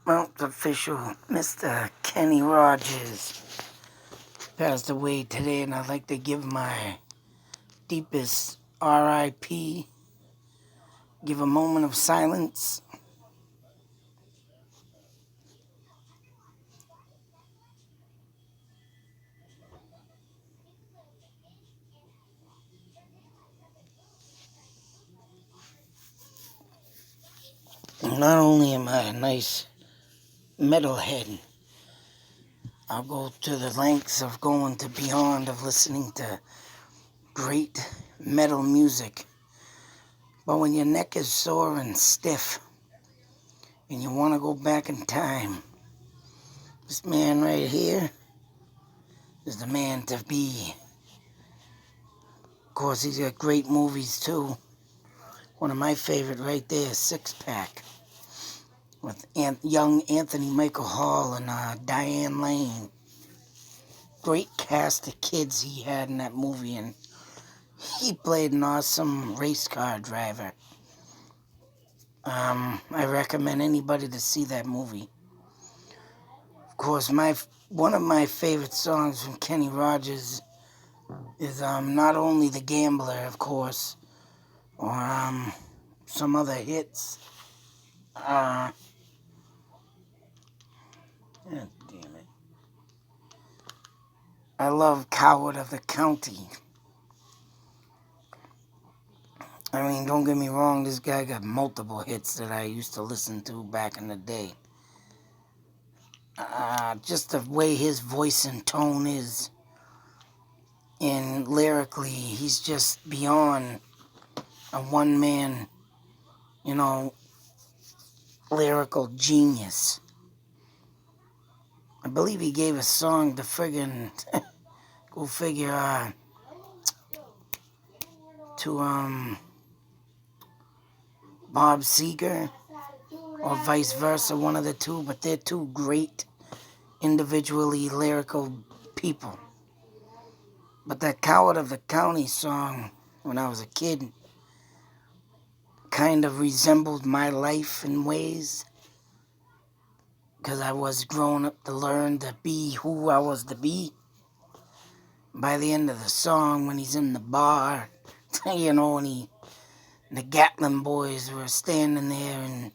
Well, it's official. Mr. Kenny Rogers passed away today, and I'd like to give my deepest RIP, give a moment of silence. Not only am I a nice metalhead, I'll go to the lengths of going to beyond of listening to great metal music. But when your neck is sore and stiff and you want to go back in time, this man right here is the man to be. Of course, he's got great movies too. One of my favorite right there is Six Pack with young Anthony Michael Hall and Diane Lane. Great cast of kids he had in that movie, and he played an awesome race car driver. I recommend anybody to see that movie. Of course, one of my favorite songs from Kenny Rogers is not only The Gambler, of course, or some other hits. God damn it. I love Coward of the County. I mean, don't get me wrong, this guy got multiple hits that I used to listen to back in the day. Just the way his voice and tone is, and lyrically, he's just beyond a one-man, lyrical genius. I believe he gave a song to friggin', go figure, to, Bob Seger, or vice versa, one of the two, but they're two great individually lyrical people. But that Coward of the County song, when I was a kid, kind of resembled my life in ways, because I was growing up to learn to be who I was to be. By the end of the song, when he's in the bar, and the Gatlin boys were standing there and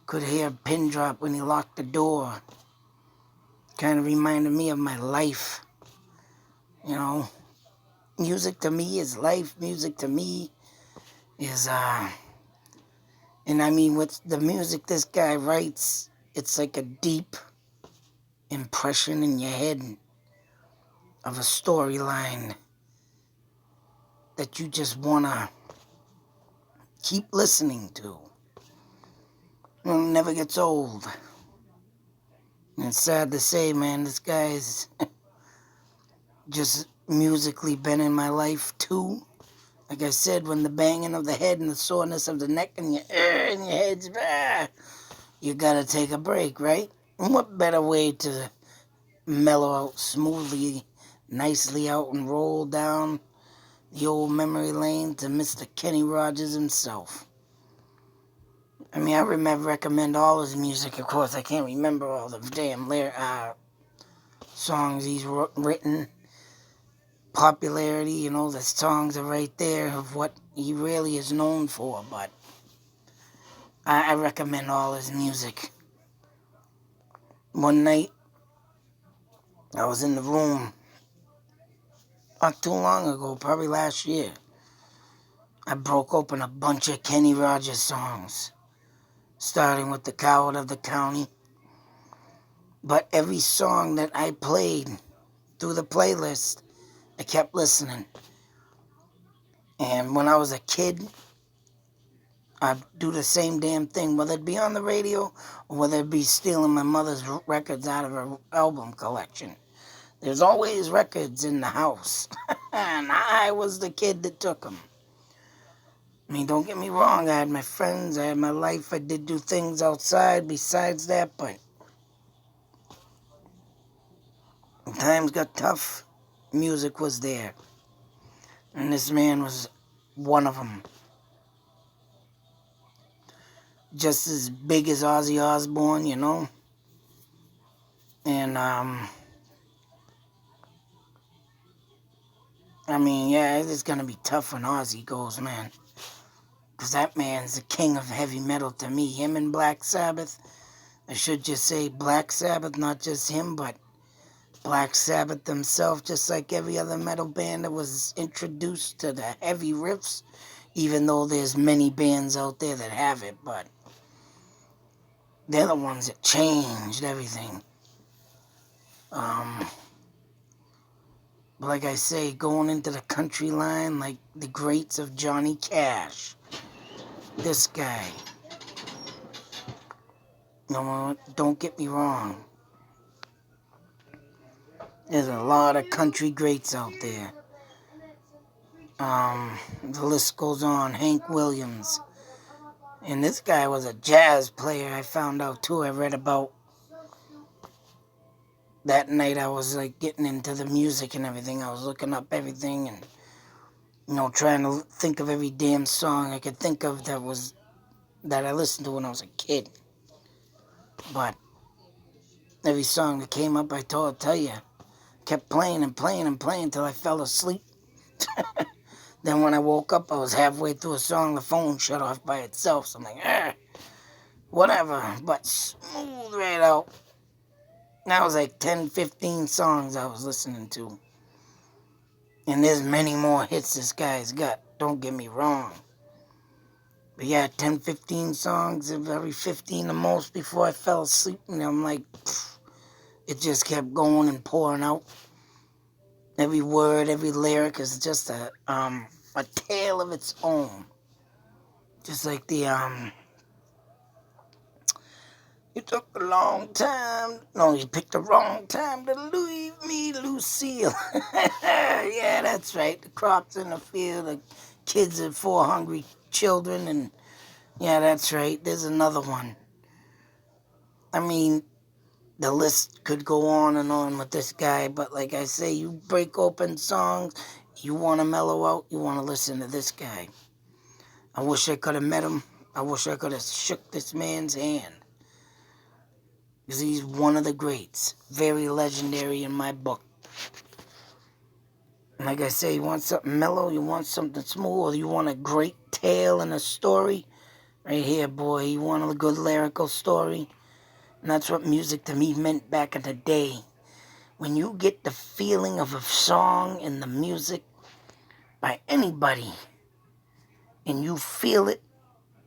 could hear a pin drop when he locked the door. Kind of reminded me of my life. Music to me is life. Music to me is, and I mean, with the music this guy writes, it's like a deep impression in your head of a storyline that you just want to keep listening to. It never gets old. And it's sad to say, man, this guy's just musically been in my life too. Like I said, when the banging of the head and the soreness of the neck and your head's you gotta take a break, right? And what better way to mellow out smoothly, nicely out and roll down the old memory lane to Mr. Kenny Rogers himself. I mean, I recommend all his music. Of course, I can't remember all the damn songs he's written. Popularity, the songs are right there of what he really is known for, but I recommend all his music. One night, I was in the room not too long ago, probably last year. I broke open a bunch of Kenny Rogers songs, starting with The Coward of the County. But every song that I played through the playlist, I kept listening. And when I was a kid, I'd do the same damn thing, whether it be on the radio or whether it be stealing my mother's records out of her album collection. There's always records in the house, and I was the kid that took them. I mean, don't get me wrong, I had my friends, I had my life, I did do things outside besides that, but when times got tough, music was there. And this man was one of them. Just as big as Ozzy Osbourne, And, I mean, yeah, it's gonna be tough when Ozzy goes, man. Because that man's the king of heavy metal to me. Him and Black Sabbath. I should just say Black Sabbath, not just him, but Black Sabbath themselves, just like every other metal band that was introduced to the heavy riffs, even though there's many bands out there that have it, but they're the ones that changed everything. But like I say, going into the country line, like the greats of Johnny Cash, this guy. No, don't get me wrong. There's a lot of country greats out there. The list goes on. Hank Williams. And this guy was a jazz player, I found out too. I read about that night. I was like getting into the music and everything. I was looking up everything and, trying to think of every damn song I could think of that I listened to when I was a kid. But every song that came up, I tell you, kept playing and playing and playing until I fell asleep. Then when I woke up, I was halfway through a song, the phone shut off by itself. So I'm like, whatever. But smooth right out. That was like 10, 15 songs I was listening to. And there's many more hits this guy's got. Don't get me wrong. But yeah, 10, 15 songs, every 15 the most before I fell asleep. And I'm like, it just kept going and pouring out. Every word, every lyric is just a tale of its own. Just like the, you took a long time. No, you picked the wrong time to leave me, Lucille. Yeah, that's right. The crops in the field, the kids and 4 hungry children, and yeah, that's right. There's another one. I mean, the list could go on and on with this guy, but like I say, you break open songs, you want to mellow out, you want to listen to this guy. I wish I could have met him. I wish I could have shook this man's hand. Because he's one of the greats. Very legendary in my book. And like I say, you want something mellow, you want something smooth, or you want a great tale and a story? Right here, boy. You want a good lyrical story? And that's what music to me meant back in the day. When you get the feeling of a song and the music by anybody, and you feel it,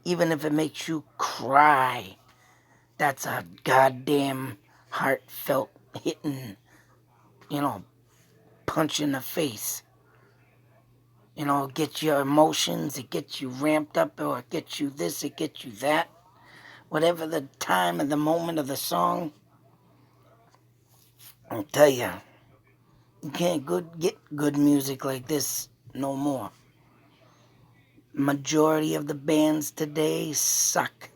even if it makes you cry, that's a goddamn heartfelt hitting, punch in the face. It gets your emotions, it gets you ramped up, or it gets you this, it gets you that. Whatever the time and the moment of the song, I'll tell you, you can't get good music like this no more. Majority of the bands today suck.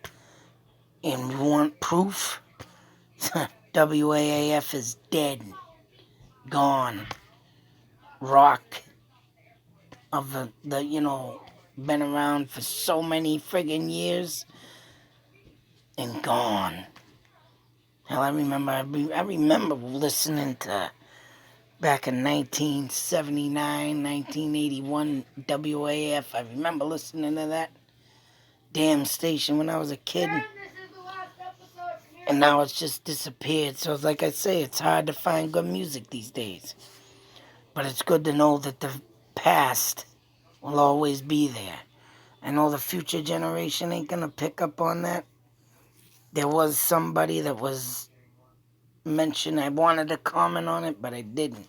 And you want proof? WAAF is dead. Gone. Rock of the been around for so many friggin' years and gone. Hell, I remember listening to back in 1979, 1981 WAF. I remember listening to that damn station when I was a kid. And now it's just disappeared. So like I say, it's hard to find good music these days. But it's good to know that the past will always be there. I know the future generation ain't gonna pick up on that. There was somebody that was mentioned. I wanted to comment on it, but I didn't.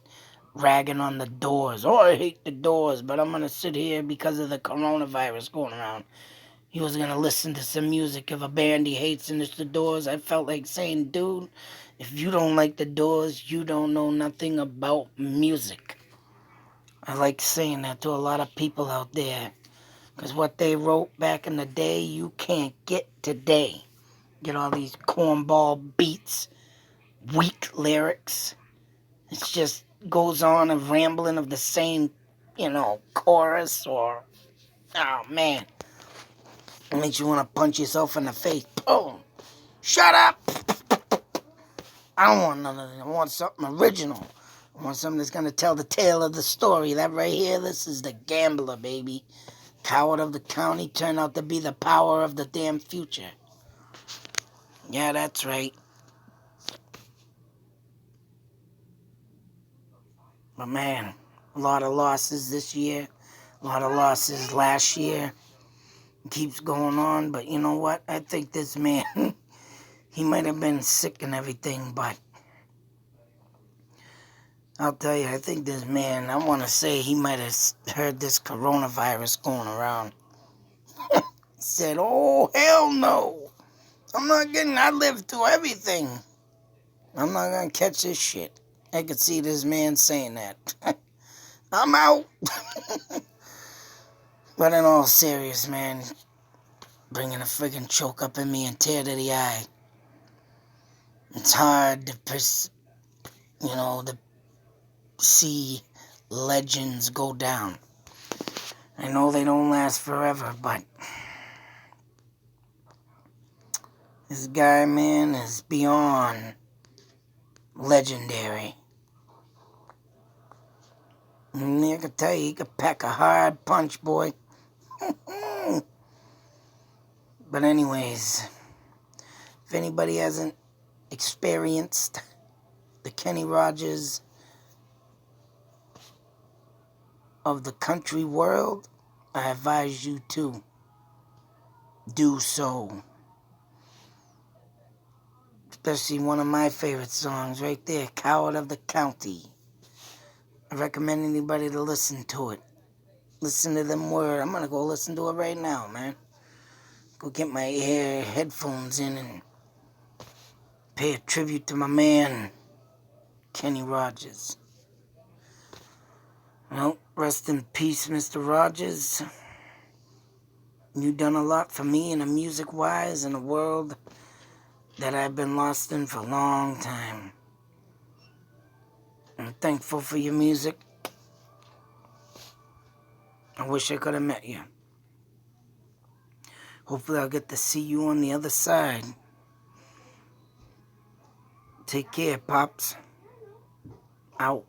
Ragging on the Doors. Oh, I hate the Doors, but I'm gonna sit here because of the coronavirus going around. He was gonna listen to some music of a band he hates, and it's the Doors. I felt like saying, dude, if you don't like the Doors, you don't know nothing about music. I like saying that to a lot of people out there. Because what they wrote back in the day, you can't get today. Get all these cornball beats, weak lyrics. It just goes on a rambling of the same, chorus or... Oh, man. It makes you want to punch yourself in the face. Boom. Shut up! I don't want none of that. I want something original. I want something that's going to tell the tale of the story. That right here, this is the Gambler, baby. Coward of the county turned out to be the power of the damn future. Yeah, that's right. But man, a lot of losses this year. A lot of losses last year. It keeps going on, but you know what? I think this man, he might have been sick and everything, but I'll tell you, I think this man, I want to say he might have heard this coronavirus going around. He said, oh, hell no. I lived through everything. I'm not going to catch this shit. I could see this man saying that. I'm out. But in all serious, man, bringing a friggin' choke up in me and tear to the eye. It's hard to, to see legends go down. I know they don't last forever, but this guy, man, is beyond legendary. And I can tell you, he could pack a hard punch, boy. But anyways, if anybody hasn't experienced the Kenny Rogers of the country world, I advise you to do so. Especially one of my favorite songs right there, Coward of the County. I recommend anybody to listen to it. Listen to them words. I'm going to go listen to it right now, man. Go get my headphones in and pay a tribute to my man, Kenny Rogers. Well, rest in peace, Mr. Rogers. You've done a lot for me in a music-wise in a world that I've been lost in for a long time. I'm thankful for your music. I wish I could have met you. Hopefully I'll get to see you on the other side. Take care, Pops. Out.